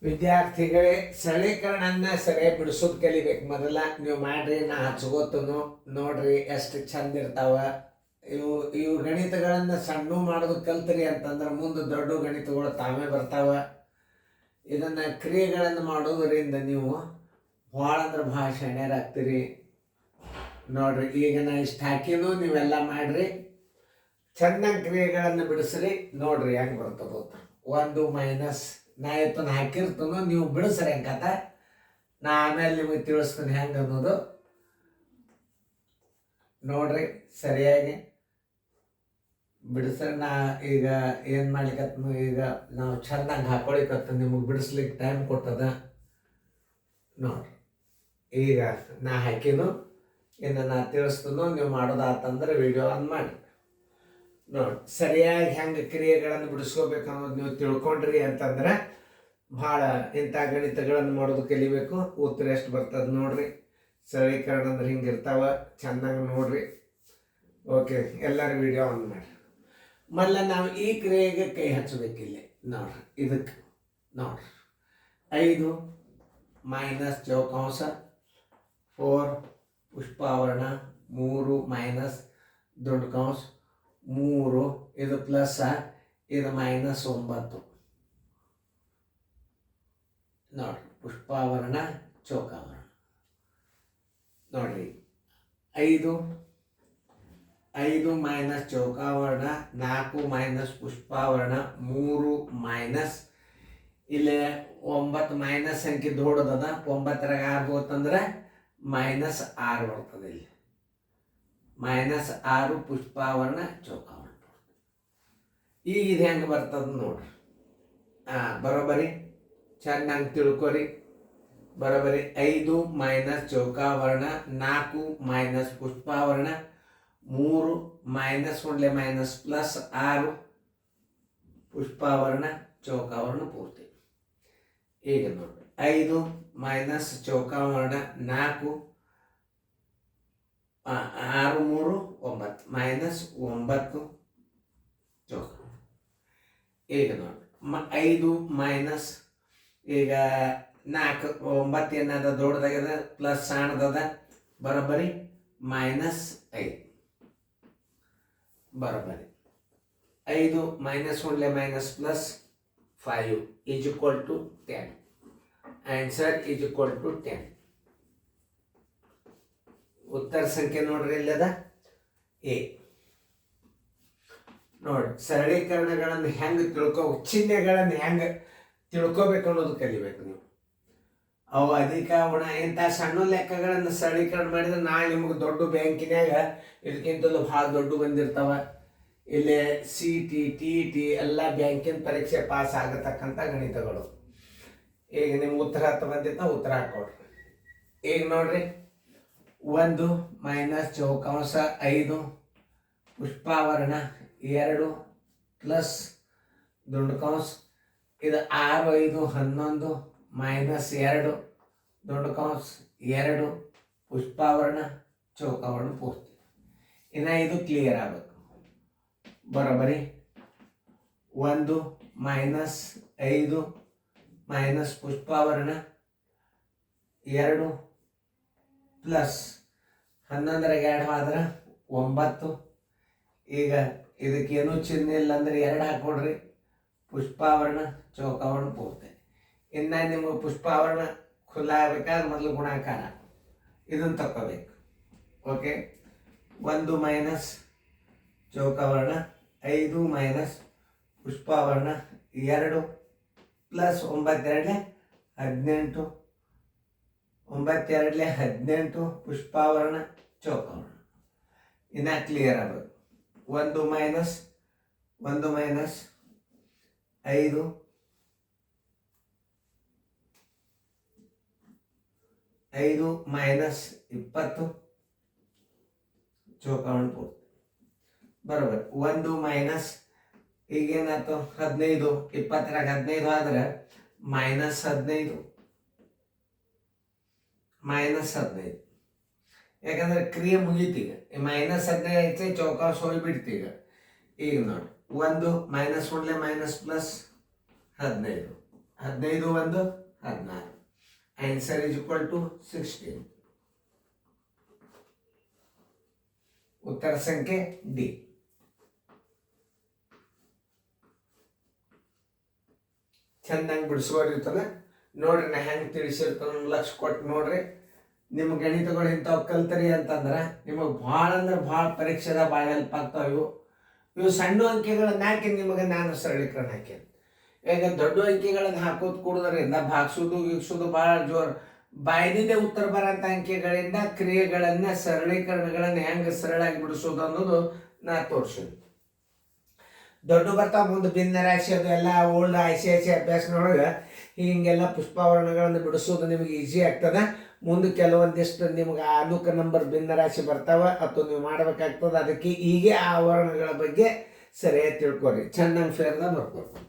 ವಿದ್ಯಾರ್ಥಿಗಳೇ, ಸರಳೀಕರಣನ ಸರಿಯಾಗಿ ಬಿಡಿಸೋದು ಕಲಿಬೇಕು. ಮೊದಲ ನೀವು ಮಾಡ್ರಿ, ನಾ ಹಚ್ಕೋತನು ನೋಡ್ರಿ ಎಷ್ಟು ಚಂದ ಇರ್ತಾವ ಇವು ಗಣಿತಗಳನ್ನು ಸಣ್ಣ ಮಾಡೋದು ಕಲ್ತ್ರಿ ಅಂತಂದ್ರೆ ಮುಂದೆ ದೊಡ್ಡ ಗಣಿತಗಳು ತಾವೇ ಬರ್ತಾವ. ಇದನ್ನು ಕ್ರಿಯೆಗಳನ್ನು ಮಾಡೋದರಿಂದ ನೀವು ಭಾಳ ಅಂದ್ರೆ ಭಾಳ ಶಾಣ್ಯರಾಗ್ತೀರಿ. ನೋಡ್ರಿ, ಈಗ ನಾ ಇಷ್ಟು ಹಾಕಿನೂ ನೀವೆಲ್ಲ ಮಾಡ್ರಿ, ಚೆನ್ನಾಗಿ ಕ್ರಿಯೆಗಳನ್ನು ಬಿಡಿಸ್ರಿ. ನೋಡ್ರಿ ಹೆಂಗೆ ಬರ್ತದ. ಒಂದು ಮೈನಸ್ ನಾ ಇವತ್ತನ್ನು ಹಾಕಿರ್ತನೋ ನೀವು ಬಿಡಿಸ್ರಿ ಹೆಂಗತ. ನಾ ಆಮೇಲೆ ನಿಮಗೆ ತಿಳಿಸ್ತೀನಿ ಹೆಂಗೆ ಅನ್ನೋದು. ನೋಡ್ರಿ ಸರಿಯಾಗಿ ಬಿಡಿಸ್ರಿ. ನಾ ಈಗ ಏನು ಮಾಡ್ಲಿಕ್ಕತ್ತನು, ಈಗ ನಾವು ಚೆನ್ನಾಗಿ ಹಾಕೊಳಿಕತ್ತ ನಿಮಗೆ ಬಿಡಿಸ್ಲಿಕ್ಕೆ ಟೈಮ್ ಕೊಟ್ಟದ. ನೋಡ್ರಿ ಈಗ ನಾ ಹಾಕಿನು, ಇನ್ನು ನಾ ತಿಳಿಸ್ತನೋ ನೀವು ಮಾಡೋದಾತಂದ್ರೆ ವಿಡಿಯೋ ಆನ್ ಮಾಡಿ ನೋಡಿ. ಸರಿಯಾಗಿ ಹೆಂಗೆ ಕ್ರಿಯೆಗಳನ್ನು ಬಿಡಿಸ್ಕೋಬೇಕು ಅನ್ನೋದು ನೀವು ತಿಳ್ಕೊಂಡ್ರಿ ಅಂತಂದ್ರೆ ಭಾಳ ಇಂಥ ಗಣಿತಗಳನ್ನು ಮಾಡೋದು ಕಲಿಬೇಕು. ಉತ್ತರ ಎಷ್ಟು ಬರ್ತದೆ ನೋಡ್ರಿ. ಸರಳೀಕರಣ ಅಂದ್ರೆ ಹಿಂಗಿರ್ತಾವ, ಚೆನ್ನಾಗಿ ನೋಡ್ರಿ. ಓಕೆ, ಎಲ್ಲರೂ ವಿಡಿಯೋ ಆನ್ ಮಾಡಿ. ಮೊದಲ ನಾವು ಈ ಕ್ರಿಯೆಗೆ ಕೈ ಹಚ್ಚಬೇಕಿಲ್ಲ. ನೋಡ್ರಿ ಇದಕ್ಕೆ ನೋಡ್ರಿ, 5 ಮೈನಸ್ ಚೌಕಾಂಶ 4 ಪುಷ್ಪಾವರಣ 3 ಮೈನಸ್ ದೊಡ್ಡ ಕಾಂಶ 3 ಇದು ಪ್ಲಸ್ ಇದು ಮೈನಸ್ 9. ನೋಡ್ರಿ ಪುಷ್ಪಾವರಣ ಚೌಕಾವರಣ ನೋಡ್ರಿ 5 ಮೈನಸ್ ಚೌಕಾವರಣ 4 ಮೈನಸ್ ಪುಷ್ಪಾವರಣ 3 ಮೈನಸ್ ಇಲ್ಲಿ 9 ಮೈನಸ್ ಸಂಖ್ಯೆ ದೊಡ್ಡದದ. 9ರಾಗ 6 ಹೋತಂದ್ರೆ ಮೈನಸ್ 6 ಬರ್ತದೆ. ಇಲ್ಲಿ ಮೈನಸ್ 6 ಪುಷ್ಪಾವರಣ ಚೌಕಾವರಣ. ಈಗ ಇದು ಹೆಂಗೆ ಬರ್ತದೆ ನೋಡ್ರಿ. ಬರೋಬ್ಬರಿ ಚೆನ್ನಾಗಿ ತಿಳ್ಕೊರಿ. ಬರೋಬ್ಬರಿ 5 ಮೈನಸ್ ಚೌಕಾವರಣ 4 ಮೈನಸ್ ಪುಷ್ಪಾವರಣ 3 ಮೈನಸ್ ಒಳ್ಳೆ ಮೈನಸ್ ಪ್ಲಸ್ 6 ಪುಷ್ಪಾವರಣ ಚೌಕಾವರಣ ಪೂರ್ತಿ. ಈಗ ನೋಡ್ರಿ 5 ಮೈನಸ್ ಚೌಕಾವರಣ 4 6 3 9 ಮೈನಸ್ 9 ಚೌಕಾವರಣ. ಈಗ ನೋಡ್ರಿ 5 ಮೈನಸ್ ಈಗ 4 9 ಏನದ ದೊಡ್ಡದಾಗ್ಯದ ಪ್ಲಸ್ ಸಣ್ಣದದ. ಬರೋಬ್ಬರಿ ಮೈನಸ್ 5 ಬರೋಬ್ಬರಿ 5 ಮೈನಸ್ ಒಳ್ಳೆ minus plus 5 is equal to 10. Answer is equal to 10. ಉತ್ತರ ಸಂಖ್ಯೆ ನೋಡ್ರಿ ಇಲ್ಲದ ಎ. ನೋಡಿ, ಸರಳೀಕರಣಗಳನ್ನು ಹೆಂಗೆ ಚಿಹ್ನೆಗಳನ್ನು ಹೆಂಗೆ ತಿಳ್ಕೊಬೇಕು ಅನ್ನೋದು ಕಲಿಬೇಕು ನೀವು. ಅವು ಅಧಿಕ ಉಣ ಇಂಥ ಸಣ್ಣ ಲೆಕ್ಕಗಳನ್ನು ಸರಳೀಕರಣ ಮಾಡಿದ್ರೆ ನಾಳೆ ನಿಮ್ಗೆ ದೊಡ್ಡ ಬ್ಯಾಂಕಿನಾಗ ಇದಕ್ಕಿಂತಲೂ ಭಾಳ ದೊಡ್ಡ ಬಂದಿರ್ತಾವ. ಇಲ್ಲಿ CT ಎಲ್ಲ ಬ್ಯಾಂಕಿನ ಪರೀಕ್ಷೆ ಪಾಸ್ ಆಗತಕ್ಕಂಥ ಗಣಿತಗಳು. ಈಗ ನಿಮ್ಗೆ ಉತ್ತರ ಬಂದಿತ್ತ ಉತ್ತರ ಹಾಕೊಡ್ರಿ. ಈಗ ನೋಡ್ರಿ 1 ಮೈನಸ್ ಚೌಕಾಂಶ 5 ಪುಷ್ಪಾವರಣ 2 ಪ್ಲಸ್ ದೊಡ್ಡ ಕಾಂಶ ಇದು 6 5 11 ಮೈನಸ್ 2 ದೊಡ್ಡ ಕಾಂಶ 2 ಪುಷ್ಪಾವರಣ ಚೌಕಾವರಣ ಪೂರ್ತಿ. ಇನ್ನು ಇದು ಕ್ಲಿಯರ್ ಆಗಬೇಕು. ಬರೋಬ್ಬರಿ 1 ಮೈನಸ್ 5 ಮೈನಸ್ ಪುಷ್ಪಾವರಣ 2 ಪ್ಲಸ್ 11ರಾಗ 2 ಆದ್ರೆ 9. ಈಗ ಇದಕ್ಕೇನು ಚಿಹ್ನೆ ಇಲ್ಲ ಅಂದ್ರೆ 2 ಹಾಕೊಡ್ರಿ. ಪುಷ್ಪಾವರಣ ಚೌಕಾವರಣ ಪೂರ್ತಿ. ಇನ್ನು ನಿಮಗೆ ಪುಷ್ಪಾವರಣ ಖುಲ್ಲ ಆಗ್ಬೇಕಾದ್ರೆ ಮೊದಲು ಗುಣಾಕಾರ ಇದನ್ನು ತಗೋಬೇಕು. ಓಕೆ, 1 ಮೈನಸ್ ಚೌಕಾವರಣ 5 ಮೈನಸ್ ಪುಷ್ಪಾವರಣ 2 ಪ್ಲಸ್ 9 2 18 9 2 ಪುಷ್ಪಾವರಣ ಚೌಕಾವರಣ. ಇನ್ನು ಕ್ಲಿಯರ್ ಆಗಬೇಕು. 1 ಮೈನಸ್ 5 5 ಮೈನಸ್ 20 ಚೌಕಾವರಣ ಪೂರ್ತಿ. ಬರೋಬರ್ 1 ಮೈನಸ್ ಈಗೇನಾಯ್ತು 15 20ರಾಗ 15 ಆದ್ರೆ ಮೈನಸ್ 15 ಯಾಕಂದ್ರೆ ಕ್ರಿಯೆ ಮುಗೀತೀಗ. ಮೈನಸ್ 15 ಐತೆ, ಚೌಕಾಶ ಹೋಗಿಬಿಡ್ತೀಗ. ಈಗ ನೋಡಿ 1 ಮೈನಸ್ ಒಳ್ಳೆ minus plus 15 15 1 16. Answer is equal to 16. ಉತ್ತರ ಸಂಖ್ಯೆ ಡಿ. ಚಂದಂಗೆ ಬಿಡಿಸ್ಬೋದಿರ್ತಲ್ಲ ನೋಡ್ರಿ, ನಾ ಹೆಂಗೆ ತಿಳಿಸಿರ್ತಾನ ಲಕ್ಷ ಕೊಟ್ಟು ನೋಡ್ರಿ. ನಿಮ್ಮ ಗಣಿತಗಳು ಇಂಥವು ಕಲ್ತರಿ ಅಂತಂದ್ರೆ ನಿಮಗೆ ಭಾಳ ಅಂದ್ರೆ ಭಾಳ ಪರೀಕ್ಷೆದ ಭಾಳ ಹೆಲ್ಪ್ ಆಗ್ತಾವೆ. ಇವು ಸಣ್ಣ ಅಂಕಿಗಳನ್ನ ಹಾಕಿ ನಿಮಗೆ ನಾನು ಸರಳೀಕರಣ ಹಾಕೇನೆ. ಈಗ ದೊಡ್ಡ ಅಂಕಿಗಳನ್ನು ಹಾಕೋದು ಕೂಡೋದ್ರಿಂದ ಭಾಗಿಸೋದು ಗೀಗ್ಸೋದು ಭಾಳ ಜೋರು, ಬಾಯ್ದಿದ್ದೆ ಉತ್ತರ ಬರೋಂಥ ಅಂಕಿಗಳಿಂದ ಕ್ರಿಯೆಗಳನ್ನು ಸರಳೀಕರಣಗಳನ್ನು ಹೆಂಗೆ ಸರಳಾಗಿ ಬಿಡಿಸೋದು ಅನ್ನೋದು ನಾ ತೋರಿಸಿದ್ವಿ. ದೊಡ್ಡ ಬರ್ತಾವ ಮುಂದೆ ಭಿನ್ನ ರಾಶಿ ಅದು ಎಲ್ಲ ಓಲ್ಡ್ ICIC ಅಭ್ಯಾಸನೊಳಗೆ ಹಿಂಗೆಲ್ಲ ಪುಷ್ಪವರ್ಣಗಳನ್ನು ಬಿಡಿಸೋದು ನಿಮಗೆ ಈಸಿ ಆಗ್ತದೆ. ಮುಂದೆ ಕೆಲವೊಂದಿಷ್ಟು ನಿಮ್ಗೆ ಅನುಕ ನಂಬರ್ ಭಿನ್ನ ರಾಶಿ ಬರ್ತಾವ ಅಥವಾ ನೀವು ಮಾಡಬೇಕಾಗ್ತದೆ. ಅದಕ್ಕೆ ಹೀಗೆ ಆ ವರ್ಣಗಳ ಬಗ್ಗೆ ಸರಿಯಾಗಿ ತಿಳ್ಕೊರಿ, ಚೆನ್ನಾಗಿ ಫೇರ್ದಾಗ ಬರ್ಕೊರಿ.